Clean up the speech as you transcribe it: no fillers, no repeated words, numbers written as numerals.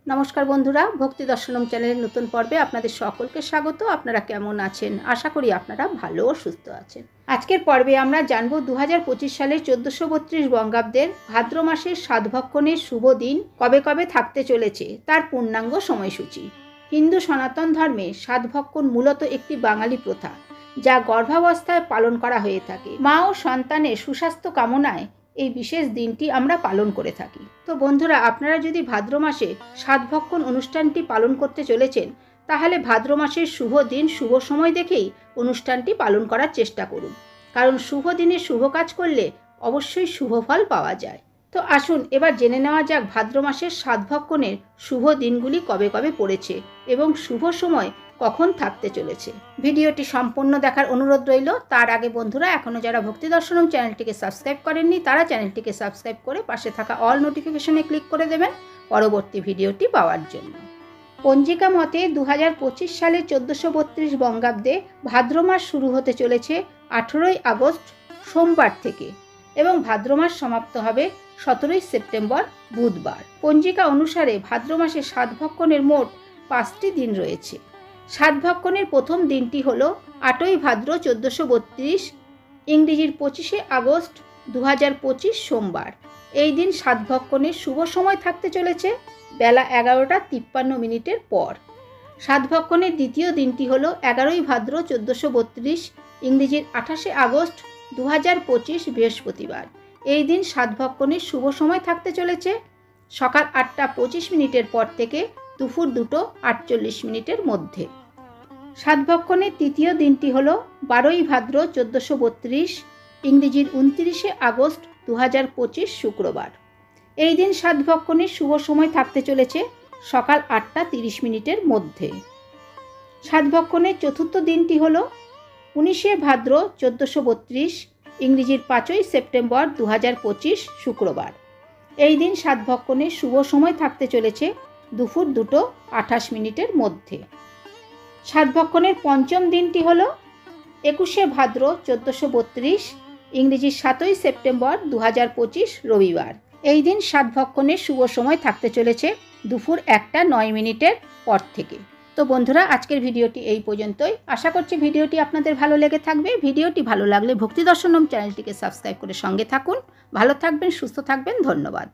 নমস্কার বন্ধুরা, ভক্তি দর্শনম চ্যানেলের নতুন পর্বে আপনাদের সকলকে স্বাগত। আপনারা কেমন আছেন? আশা করি আপনারা ভালো ও সুস্থ আছেন। আজকের পর্বে আমরা জানব 2025 সালের 1432 বঙ্গাব্দের ভাদ্র মাসের সাতভক্ষণের শুভ দিন কবে কবে থাকতে চলেছে তার পূর্ণাঙ্গ সময়সূচি। হিন্দু সনাতন ধর্মে সাতভক্ষণ মূলত একটি বাঙালি প্রথা, যা গর্ভাবস্থায় পালন করা হয়ে থাকে। মা ও সন্তানের সুস্বাস্থ্য কামনায় এই বিশেষ দিনটি আমরা পালন করে থাকি। তো বন্ধুরা, আপনারা যদি ভাদ্র মাসে সাতভক্ষণ অনুষ্ঠানটি পালন করতে চলেছেন, তাহলে ভাদ্র মাসের শুভ দিন শুভ সময় দেখেই অনুষ্ঠানটি পালন করার চেষ্টা করুন, কারণ শুভ দিনে শুভ কাজ করলে অবশ্যই শুভ ফল পাওয়া যায়। তো আসুন এবার জেনে নেওয়া যাক ভাদ্র মাসের সাতভক্ষণের শুভ দিনগুলি কবে কবে পড়েছে এবং শুভ সময় কখন থাকতে চলেছে। ভিডিওটি সম্পূর্ণ দেখার অনুরোধ রইল। তার আগে বন্ধুরা, এখনও যারা ভক্তি দর্শনম চ্যানেলটিকে সাবস্ক্রাইব করেননি, তারা চ্যানেলটিকে সাবস্ক্রাইব করে পাশে থাকা অল নোটিফিকেশনে ক্লিক করে দেবেন পরবর্তী ভিডিওটি পাওয়ার জন্য। পঞ্জিকা মতে 2025 সালে 1432 বঙ্গাব্দে ভাদ্র মাস শুরু হতে চলেছে 18ই আগস্ট সোমবার থেকে এবং ভাদ্র মাস সমাপ্ত হবে 17ই সেপ্টেম্বর বুধবার। পঞ্জিকা অনুসারে ভাদ্র মাসে সাতভক্ষণের মোট 5টি দিন রয়েছে। সাতভক্ষণের প্রথম দিনটি হল 8ই ভাদ্র 1432, ইংরেজির 25শে আগস্ট 2025 সোমবার। এই দিন সাতভক্ষণের শুভ সময় থাকতে চলেছে বেলা 11:53 পর। সাতভক্ষণের দ্বিতীয় দিনটি হল 11ই ভাদ্র 1432, ইংরেজির 28শে আগস্ট 2025 বৃহস্পতিবার। এই দিন সাতভক্ষণের শুভ সময় থাকতে চলেছে সকাল 8:25 পর থেকে দুপুর 2:48 মধ্যে। সাতভক্ষণের তৃতীয় দিনটি হল 12ই ভাদ্র 1432, ইংরেজির 29শে আগস্ট 2025 শুক্রবার। এই দিন সাতভক্ষণের শুভ সময় থাকতে চলেছে সকাল 8:30 মধ্যে। সাতভক্ষণের চতুর্থ দিনটি হল 19শে ভাদ্র 1432, ইংরেজির 5ই সেপ্টেম্বর 2025 শুক্রবার। এই দিন সাতভক্ষণের শুভ সময় থাকতে চলেছে দুপুর 2:28 মধ্যে। সাতভক্ষণের পঞ্চম দিনটি হল 21শে ভাদ্র 1432, ইংরেজির 7ই সেপ্টেম্বর 2025 রবিবার। এই দিন সাতভক্ষণের শুভ সময় থাকতে চলেছে দুপুর 1:09 পর থেকে। তো বন্ধুরা, আজকের ভিডিওটি এই পর্যন্তই। আশা করছি ভিডিওটি আপনাদের ভালো লেগে থাকবে। ভিডিওটি ভালো লাগলে ভক্তি দর্শনম চ্যানেলটিকে সাবস্ক্রাইব করে সঙ্গে থাকুন। ভালো থাকবেন, সুস্থ থাকবেন। ধন্যবাদ।